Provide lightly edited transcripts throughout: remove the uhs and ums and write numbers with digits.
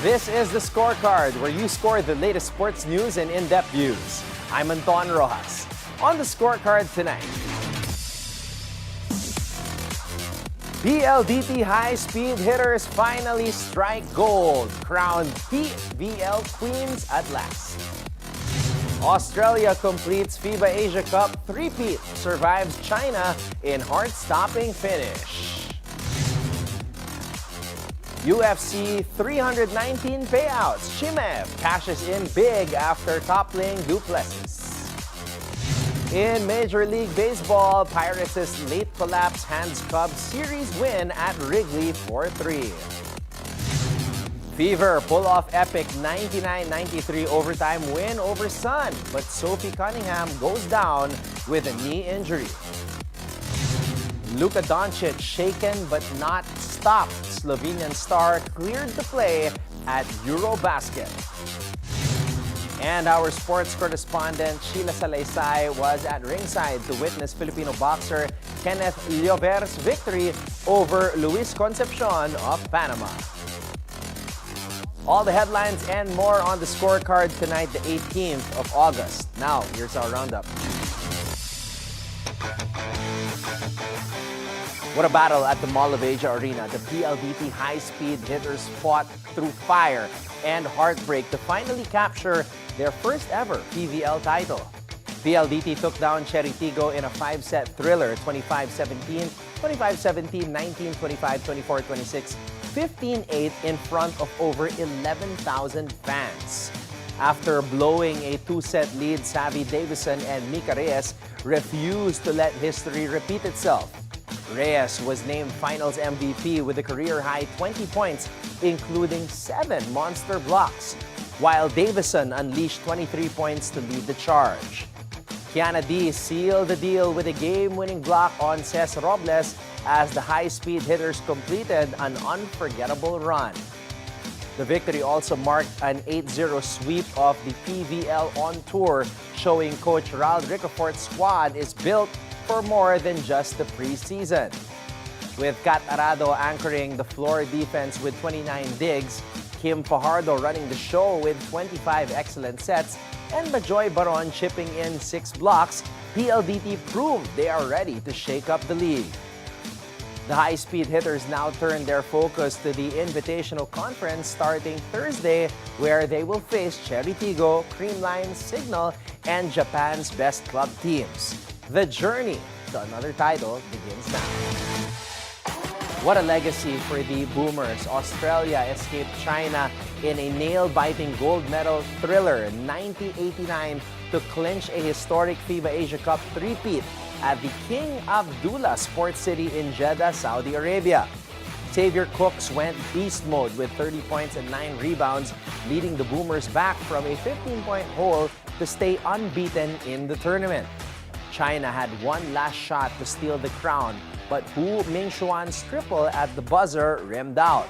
This is the Scorecard, where you score the latest sports news and in-depth views. I'm Anton Roxas. On the Scorecard tonight, PLDT High Speed Hitters finally strike gold, crowned PVL Queens at last. Australia completes FIBA Asia Cup three-peat, survives China in heart-stopping finish. UFC 319 payouts. Chimaev cashes in big after toppling Plessis. In Major League Baseball, Pirates' late collapse hands Cubs series win at Wrigley 4-3. Fever pull off epic 99-93 overtime win over Sun, but Sophie Cunningham goes down with a knee injury. Luka Dončić shaken but not stopped. Slovenian star cleared the play at EuroBasket. And our sports correspondent Sheila Salaysay was at ringside to witness Filipino boxer Kenneth Llover's victory over Luis Concepción of Panama. All the headlines and more on the Scorecard tonight, the 18th of August. Now, here's our roundup. What a battle at the Mall of Asia Arena. The PLDT High Speed Hitters fought through fire and heartbreak to finally capture their first ever PVL title. PLDT took down Cheritigo in a 5-set thriller, 25-17, 25-17, 19-25, 24-26, 15-8 in front of over 11,000 fans. After blowing a 2-set lead, Savvy Davison and Mika Reyes refused to let history repeat itself. Reyes was named Finals MVP with a career-high 20 points, including 7 monster blocks, while Davison unleashed 23 points to lead the charge. Kiana D sealed the deal with a game-winning block on Ces Robles as the high-speed hitters completed an unforgettable run. The victory also marked an 8-0 sweep of the PVL on tour, showing Coach Ral Ricafort's squad is built for more than just the preseason. With Kat Arado anchoring the floor defense with 29 digs, Kim Fajardo running the show with 25 excellent sets, and Bajoy Baron chipping in 6 blocks, PLDT proved they are ready to shake up the league. The high-speed hitters now turn their focus to the Invitational Conference starting Thursday, where they will face Cheritigo, Creamline, Cignal, and Japan's best club teams. The journey to another title begins now. What a legacy for the Boomers. Australia escaped China in a nail-biting gold medal thriller, 90-89, to clinch a historic FIBA Asia Cup three-peat at the King Abdullah Sports City in Jeddah, Saudi Arabia. Xavier Cooks went beast mode with 30 points and 9 rebounds, leading the Boomers back from a 15-point hole to stay unbeaten in the tournament. China had one last shot to steal the crown, but Hu Mingxuan's triple at the buzzer rimmed out.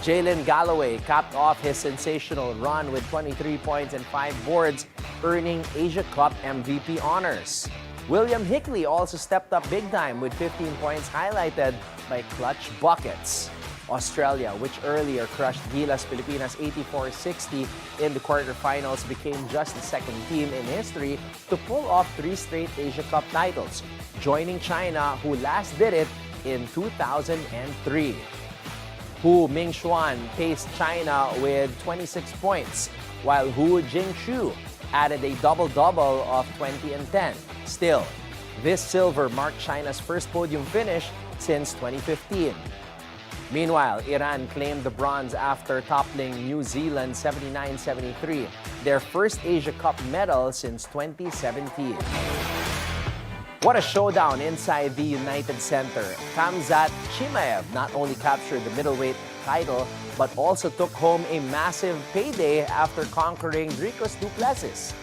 Jalen Galloway capped off his sensational run with 23 points and 5 boards, earning Asia Cup MVP honors. William Hickley also stepped up big time with 15 points, highlighted by clutch buckets. Australia, which earlier crushed Gilas Pilipinas 84-60 in the quarterfinals, became just the second team in history to pull off 3 straight Asia Cup titles, joining China, who last did it in 2003. Hu Mingxuan paced China with 26 points, while Hu Jingxu added a double-double of 20 and 10. Still, this silver marked China's first podium finish since 2015. Meanwhile, Iran claimed the bronze after toppling New Zealand 79-73, their first Asia Cup medal since 2017. What a showdown inside the United Center. Khamzat Chimaev not only captured the middleweight title, but also took home a massive payday after conquering du Plessis.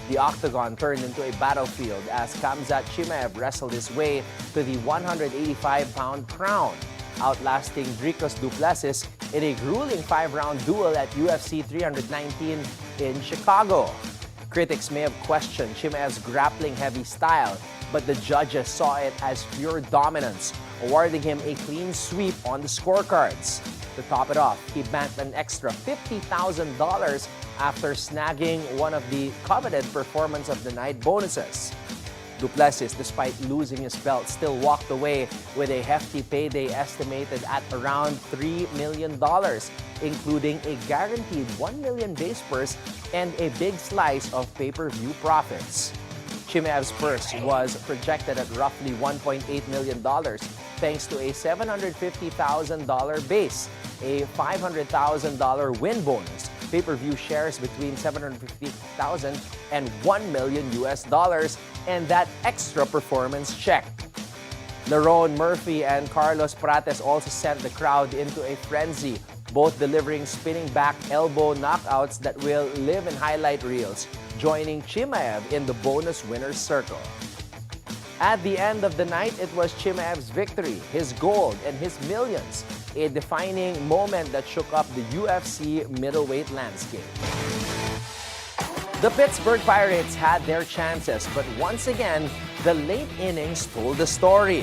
The octagon turned into a battlefield as Khamzat Chimaev wrestled his way to the 185-pound crown, outlasting du Plessis in a grueling 5-round duel at UFC 319 in Chicago. Critics may have questioned Chimaev's grappling-heavy style, but the judges saw it as pure dominance, awarding him a clean sweep on the scorecards. To top it off, he banked an extra $50,000 after snagging one of the coveted Performance of the Night bonuses. Plessis, despite losing his belt, still walked away with a hefty payday estimated at around $3 million, including a guaranteed 1 million base purse and a big slice of pay-per-view profits. Chimaev's purse was projected at roughly $1.8 million thanks to a $750,000 base, a $500,000 win bonus, pay-per-view shares between $750,000 and $1 million US, and that extra performance check. Lerone Murphy and Carlos Prates also sent the crowd into a frenzy, both delivering spinning back elbow knockouts that will live in highlight reels, joining Chimaev in the bonus winner's circle. At the end of the night, it was Chimaev's victory, his gold, and his millions, a defining moment that shook up the UFC middleweight landscape. The Pittsburgh Pirates had their chances, but once again, the late innings told the story.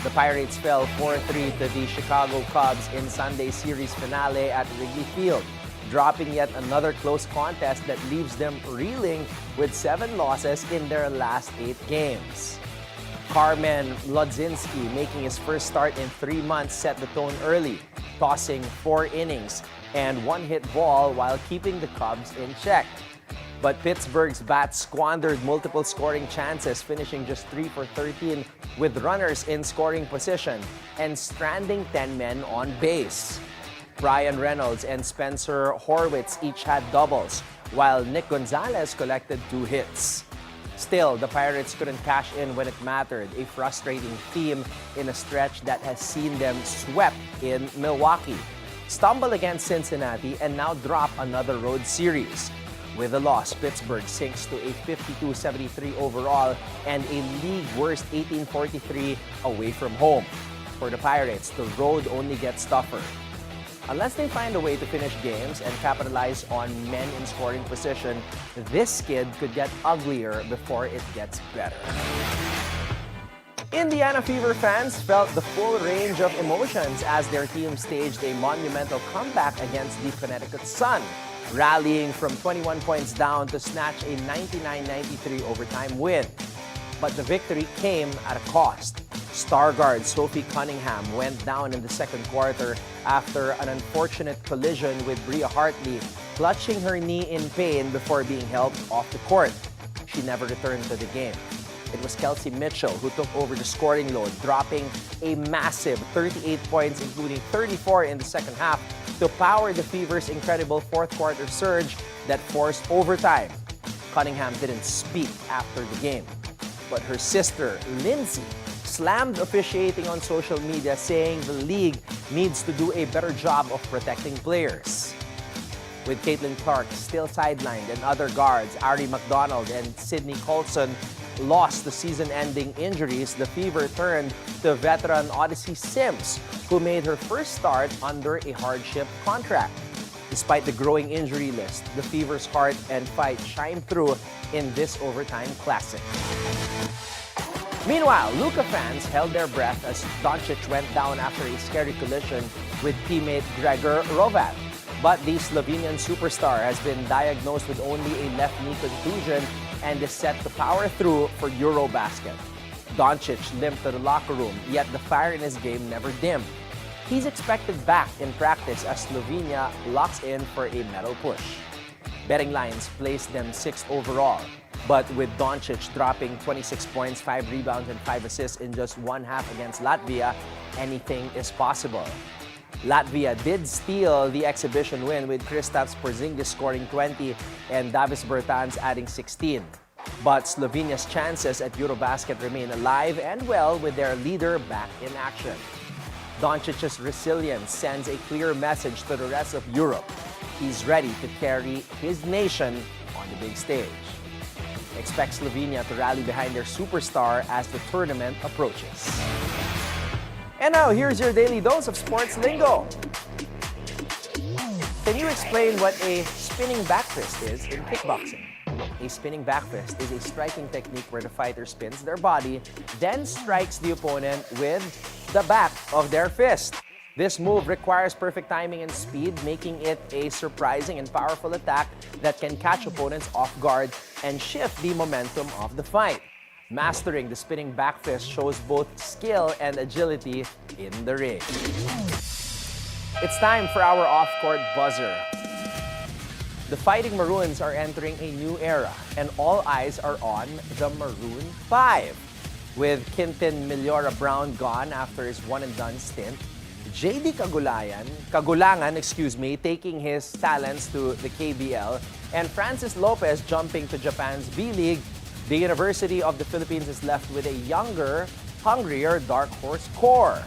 The Pirates fell 4-3 to the Chicago Cubs in Sunday's series finale at Wrigley Field, dropping yet another close contest that leaves them reeling with 7 losses in their last 8 games. Carmen Lodzinski, making his first start in 3 months, set the tone early, tossing 4 innings and 1 hit ball while keeping the Cubs in check. But Pittsburgh's bats squandered multiple scoring chances, finishing just 3 for 13 with runners in scoring position and stranding 10 men on base. Brian Reynolds and Spencer Horwitz each had doubles, while Nick Gonzalez collected 2 hits. Still, the Pirates couldn't cash in when it mattered, a frustrating theme in a stretch that has seen them swept in Milwaukee, stumble against Cincinnati, and now drop another road series. With the loss, Pittsburgh sinks to a 52-73 overall and a league-worst 18-43 away from home. For the Pirates, the road only gets tougher. Unless they find a way to finish games and capitalize on men in scoring position, this skid could get uglier before it gets better. Indiana Fever fans felt the full range of emotions as their team staged a monumental comeback against the Connecticut Sun, rallying from 21 points down to snatch a 99-93 overtime win. But the victory came at a cost. Star guard Sophie Cunningham went down in the second quarter after an unfortunate collision with Bria Hartley, clutching her knee in pain before being helped off the court. She never returned to the game. It was Kelsey Mitchell who took over the scoring load, dropping a massive 38 points, including 34 in the second half, to power the Fever's incredible fourth-quarter surge that forced overtime. Cunningham didn't speak after the game, but her sister, Lindsay, slammed officiating on social media, saying the league needs to do a better job of protecting players. With Caitlin Clark still sidelined and other guards, Ari McDonald and Sydney Colson, lost to season-ending injuries, the Fever turned to veteran Odyssey Sims, who made her first start under a hardship contract. Despite the growing injury list, the Fever's heart and fight shine through in this overtime classic. Meanwhile, Luka fans held their breath as Dončić went down after a scary collision with teammate Gregor Rovat. But the Slovenian superstar has been diagnosed with only a left knee contusion and is set to power through for EuroBasket. Dončić limped to the locker room, yet the fire in his game never dimmed. He's expected back in practice as Slovenia locks in for a medal push. Betting lines placed them 6th overall. But with Dončić dropping 26 points, 5 rebounds, and 5 assists in just one half against Latvia, anything is possible. Latvia did steal the exhibition win with Kristaps Porzingis scoring 20 and Davis Bertans adding 16. But Slovenia's chances at EuroBasket remain alive and well with their leader back in action. Doncic's resilience sends a clear message to the rest of Europe. He's ready to carry his nation on the big stage. Expect Slovenia to rally behind their superstar as the tournament approaches. And now, here's your daily dose of sports lingo. Can you explain what a spinning back fist is in kickboxing? A spinning back fist is a striking technique where the fighter spins their body, then strikes the opponent with the back of their fist. This move requires perfect timing and speed, making it a surprising and powerful attack that can catch opponents off guard and shift the momentum of the fight. Mastering the spinning back fist shows both skill and agility in the ring. It's time for our off-court buzzer. The Fighting Maroons are entering a new era, and all eyes are on the Maroon 5. With Quintin Millora-Brown gone after his one-and-done stint, JD Kagulangan, taking his talents to the KBL, and Francis Lopez jumping to Japan's B-League, the University of the Philippines is left with a younger, hungrier dark horse core.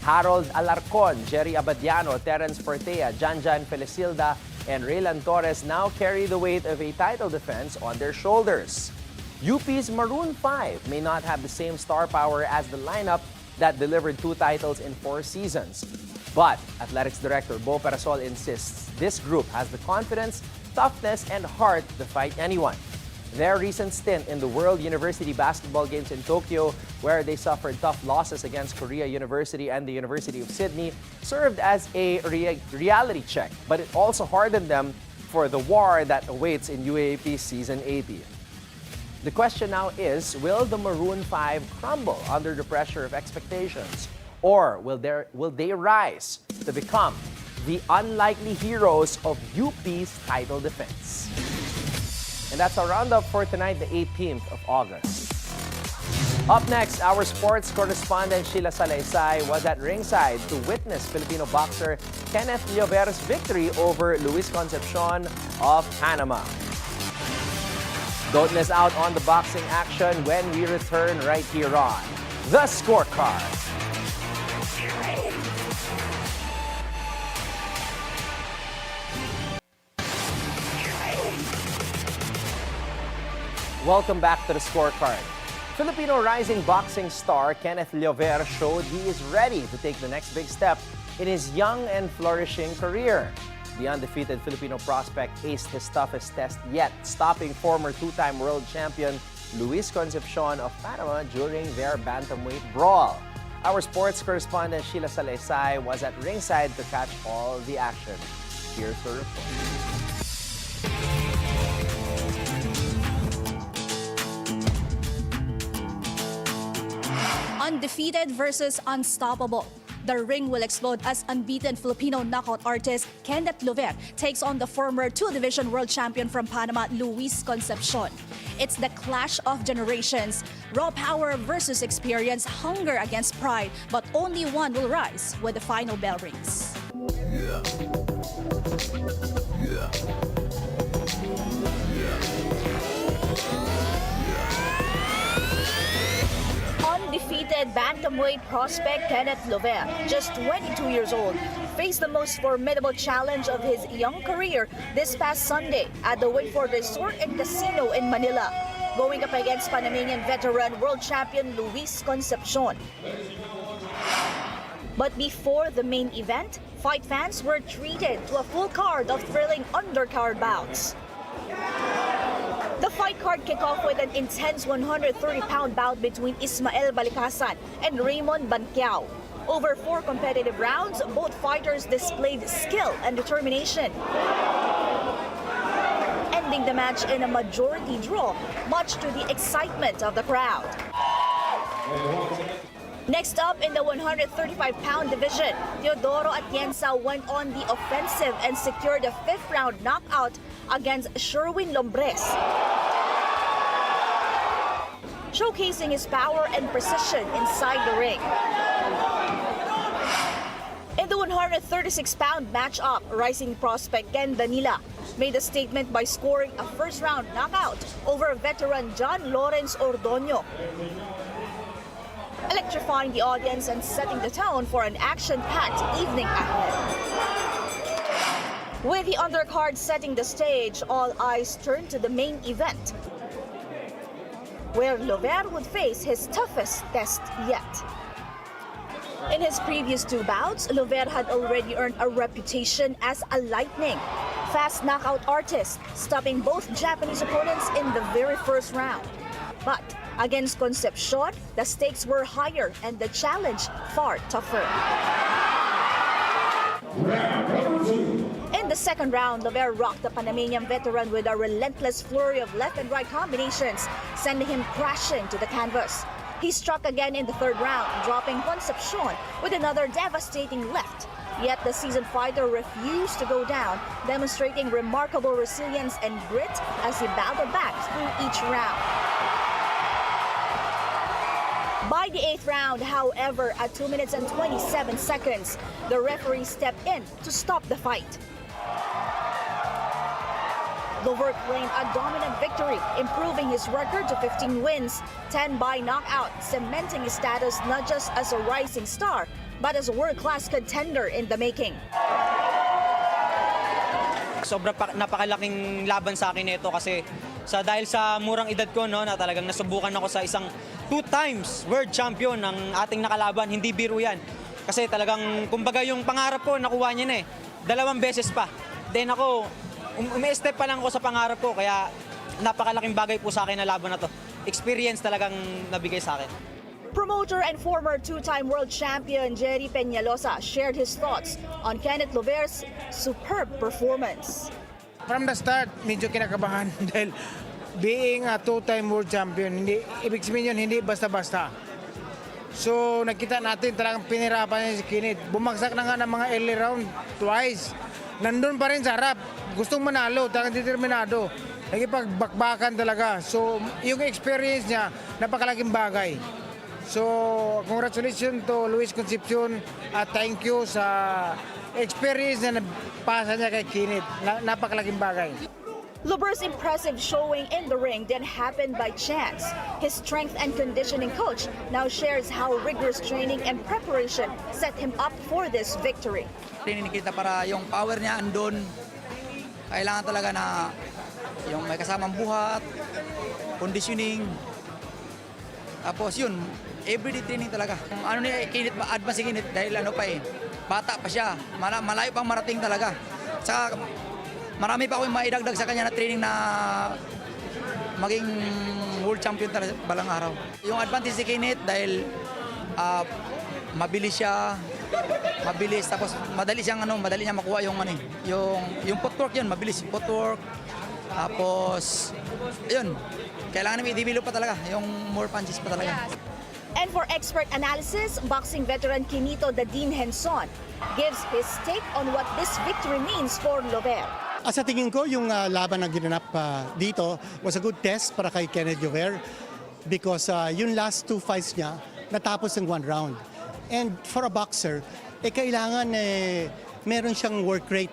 Harold Alarcon, Jerry Abadiano, Terence Portea, Janjan Felicilda, and Raylan Torres now carry the weight of a title defense on their shoulders. UP's Maroon 5 may not have the same star power as the lineup that delivered 2 titles in 4 seasons. But Athletics Director Bo Parasol insists this group has the confidence, toughness, and heart to fight anyone. Their recent stint in the World University Basketball Games in Tokyo, where they suffered tough losses against Korea University and the University of Sydney, served as a reality check, but it also hardened them for the war that awaits in UAAP Season 80. The question now is, will the Maroon 5 crumble under the pressure of expectations? Or will they rise to become the unlikely heroes of UP's title defense? And that's our roundup for tonight, the 18th of August. Up next, our sports correspondent Sheila Salaysay was at ringside to witness Filipino boxer Kenneth Llover's victory over Luis Concepción of Panama. Don't miss out on the boxing action when we return right here on The Scorecard. Welcome back to The Scorecard. Filipino rising boxing star Kenneth Llover showed he is ready to take the next big step in his young and flourishing career. The undefeated Filipino prospect aced his toughest test yet, stopping former 2-time world champion Luis Concepción of Panama during their bantamweight brawl. Our sports correspondent Sheila Salaysay was at ringside to catch all the action. Here's her report. Undefeated versus unstoppable. The ring will explode as unbeaten Filipino knockout artist Kenneth Llover takes on the former 2-division world champion from Panama, Luis Concepción. It's the clash of generations. Raw power versus experience, hunger against pride, but only one will rise when the final bell rings. Undefeated bantamweight prospect Kenneth Llover, just 22 years old, faced the most formidable challenge of his young career this past Sunday at the Wakeford Resort and Casino in Manila, going up against Panamanian veteran world champion Luis Concepción. But before the main event, fight fans were treated to a full card of thrilling undercard bouts. The fight card kicked off with an intense 130-pound bout between Ismael Balikasan and Raymond Banquiao. Over 4 competitive rounds, both fighters displayed skill and determination, ending the match in a majority draw, much to the excitement of the crowd. Next up in the 135-pound division, Teodoro Atienza went on the offensive and secured a 5th-round knockout against Sherwin Lombres, showcasing his power and precision inside the ring. In the 136-pound matchup, rising prospect Ken Danila made a statement by scoring a first-round knockout over veteran John Lawrence Ordoño, electrifying the audience and setting the tone for an action-packed evening ahead. With the undercard setting the stage, all eyes turned to the main event, where Llover would face his toughest test yet. In his previous 2 bouts, Llover had already earned a reputation as a lightning fast knockout artist, stopping both Japanese opponents in the very first round. But against Concepción, the stakes were higher and the challenge far tougher. In the second round, Llover rocked the Panamanian veteran with a relentless flurry of left and right combinations, sending him crashing to the canvas. He struck again in the third round, dropping Concepción with another devastating left. Yet the seasoned fighter refused to go down, demonstrating remarkable resilience and grit as he battled back through each round. By the 8th round, however, at 2 minutes and 27 seconds, the referee stepped in to stop the fight. Llover claimed a dominant victory, improving his record to 15 wins, 10 by knockout, cementing his status not just as a rising star, but as a world-class contender in the making. Napakalaking laban sa akin ito kasi dahil sa murang edad ko, no, na talagang nasubukan ako sa isang 2 times world champion ng ating nakalaban, hindi biro yan. Kasi talagang, kumbaga yung pangarap ko, nakuha niya na eh. 2 beses pa. Then ako, umi-step pa lang ako sa pangarap ko, kaya napakalaking bagay po sa akin na laban na to. Experience talagang nabigay sa akin. Promoter and former 2-time world champion Jerry Peñalosa shared his thoughts on Kenneth Llover's superb performance. From the start, medyo kinakabahan dahil being a 2-time world champion, ibig sabihin yun, hindi basta-basta. So nakita natin talagang pinirapan niya si Kenneth. Bumagsak na nga ng mga early round twice. Nandun pa rin sa harap. Gustong manalo, talagang determinado. Nagipagbakbakan talaga. So yung experience niya, napakalaking bagay. So congratulations to Luis Concepción at thank you sa experience na napasa niya kay Kenneth. Napakalaking bagay. Llover's impressive showing in the ring didn't happen by chance. His strength and conditioning coach now shares how rigorous training and preparation set him up for this victory. Training kita para yung power niya andun. Kailangan talaga na yung may kasamang buhat, conditioning. Tapos yun, everyday training talaga. Ano ni Kenneth, advance si Kenneth dahil ano pa eh, bata pa siya, malayo pang marating talaga. Saka marami pa akong maidagdag sa kanya na training na maging world champion talaga balang araw. Yung advantage si Kenneth dahil mabilis siya, tapos madali niya makuha yung yung footwork yun, mabilis yung footwork. Tapos yun, kailangan namin i-develop pa talaga, yung more punches pa talaga. And for expert analysis, boxing veteran Quinito Dadin Henson gives his take on what this victory means for Llover. Sa tingin ko, yung laban na ginanap dito was a good test para kay Kenneth Llover because yung last 2 fights niya natapos in 1 round. And for a boxer, kailangan meron siyang work rate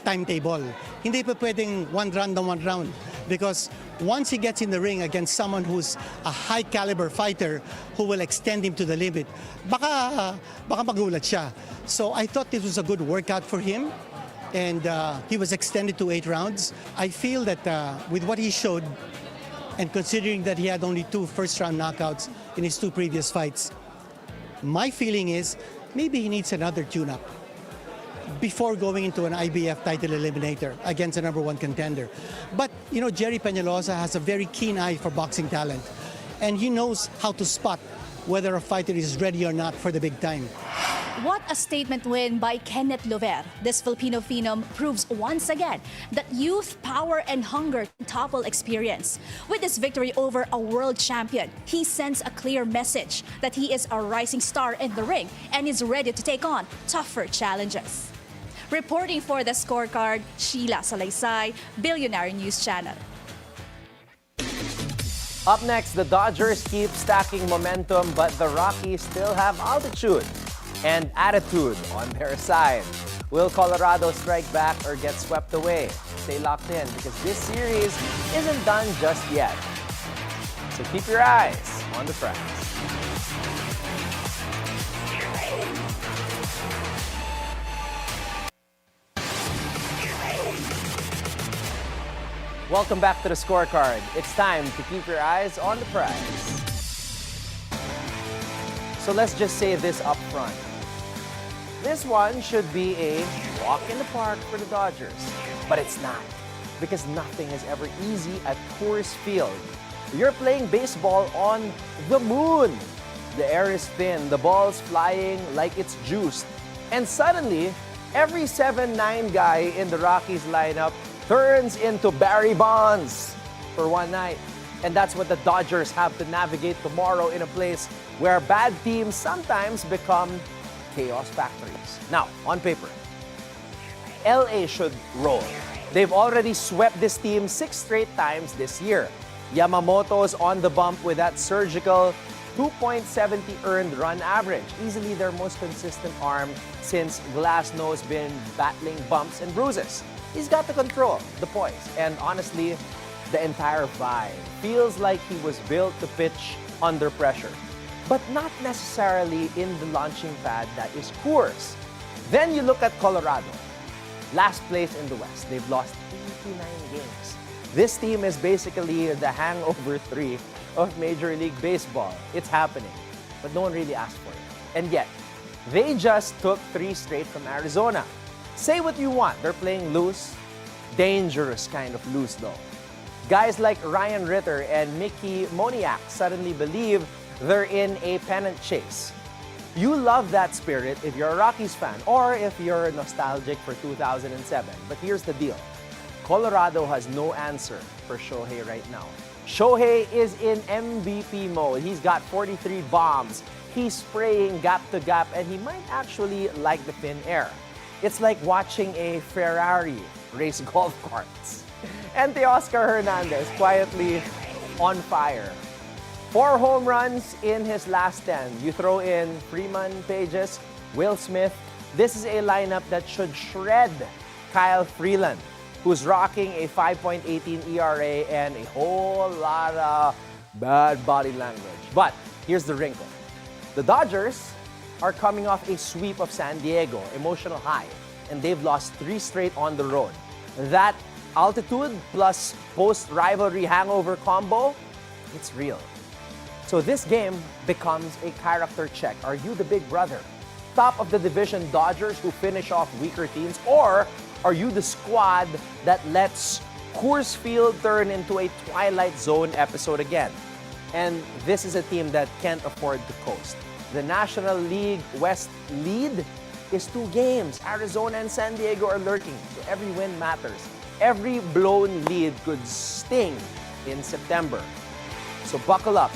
timetable. Hindi pa pwedeng 1 round na 1 round because once he gets in the ring against someone who's a high caliber fighter who will extend him to the limit, baka magulat siya. So I thought this was a good workout for him. And he was extended to 8 rounds. I feel that with what he showed, and considering that he had only 2 first-round knockouts in his 2 previous fights, my feeling is maybe he needs another tune-up before going into an IBF title eliminator against a #1 contender. But, you know, Jerry Peñalosa has a very keen eye for boxing talent, and he knows how to spot whether a fighter is ready or not for the big time. What a statement win by Kenneth Llover. This Filipino phenom proves once again that youth, power, and hunger topple experience. With this victory over a world champion, he sends a clear message that he is a rising star in the ring and is ready to take on tougher challenges. Reporting for the Scorecard, Sheila Salaysay, Bilyonaryo News Channel. Up next, the Dodgers keep stacking momentum, but the Rockies still have altitude and attitude on their side. Will Colorado strike back or get swept away? Stay locked in because this series isn't done just yet. So keep your eyes on the prize. Welcome back to the Scorecard. It's time to keep your eyes on the prize. So let's just say this up front. This one should be a walk in the park for the Dodgers, but it's not because nothing is ever easy at Coors Field. You're playing baseball on the moon. The air is thin, the ball's flying like it's juiced, and suddenly Every 7'9" guy in the Rockies lineup turns into Barry Bonds for one night. And that's what the Dodgers have to navigate tomorrow in a place where bad teams sometimes become chaos factories. Now, on paper, LA should roll. They've already swept this team 6 straight times this year. Yamamoto's on the bump with that surgical 2.70 earned run average. Easily their most consistent arm since Glasnow's been battling bumps and bruises. He's got the control, the poise, and honestly, the entire vibe feels like he was built to pitch under pressure, but not necessarily in the launching pad that is Coors. Then you look at Colorado, last place in the West. They've lost 89 games. This team is basically the hangover 3 of Major League Baseball. It's happening, but no one really asked for it. And yet, they just took 3 straight from Arizona. Say what you want, they're playing loose, dangerous kind of loose though. Guys like Ryan Ritter and Mickey Moniak suddenly believe they're in a pennant chase. You love that spirit if you're a Rockies fan or if you're nostalgic for 2007. But here's the deal. Colorado has no answer for Shohei right now. Shohei is in MVP mode. He's got 43 bombs. He's spraying gap to gap and he might actually like the thin air. It's like watching a Ferrari race golf carts. And Teoscar Hernandez quietly on fire. 4 home runs in his last 10. You throw in Freeman Pages, Will Smith. This is a lineup that should shred Kyle Freeland, who's rocking a 5.18 ERA and a whole lot of bad body language. But here's the wrinkle. The Dodgers are coming off a sweep of San Diego, emotional high, and they've lost 3 straight on the road. That altitude plus post-rivalry hangover combo, it's real. So this game becomes a character check. Are you the big brother? Top of the division Dodgers who finish off weaker teams? Or are you the squad that lets Coors Field turn into a Twilight Zone episode again? And this is a team that can't afford to coast. The National League West lead is 2 games. Arizona and San Diego are lurking, so every win matters. Every blown lead could sting in September. So buckle up.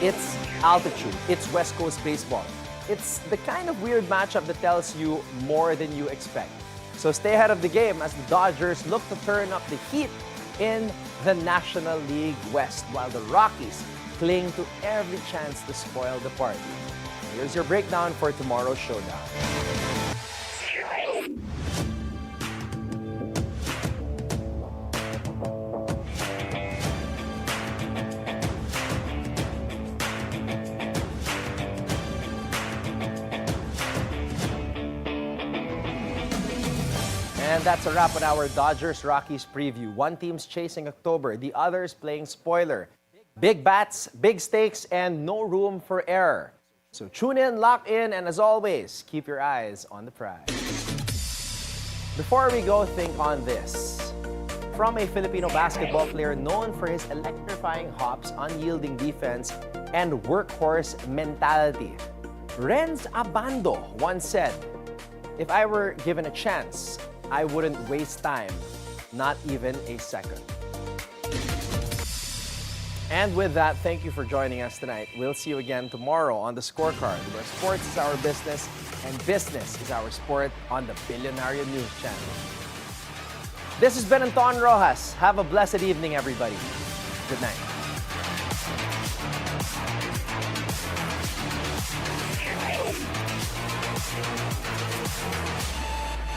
It's altitude. It's West Coast baseball. It's the kind of weird matchup that tells you more than you expect. So stay ahead of the game as the Dodgers look to turn up the heat in the National League West while the Rockies cling to every chance to spoil the party. Here's your breakdown for tomorrow's showdown. And that's a wrap on our Dodgers-Rockies preview. One team's chasing October, the other's playing spoiler. Big bats, big stakes, and no room for error. So tune in, lock in, and as always, keep your eyes on the prize. Before we go, think on this. From a Filipino basketball player known for his electrifying hops, unyielding defense, and workhorse mentality, Renz Abando once said, "If I were given a chance, I wouldn't waste time, not even a second." And with that, thank you for joining us tonight. We'll see you again tomorrow on the Scorecard, where sports is our business and business is our sport on the Bilyonaryo News Channel. This has been Anton Roxas. Have a blessed evening, everybody. Good night.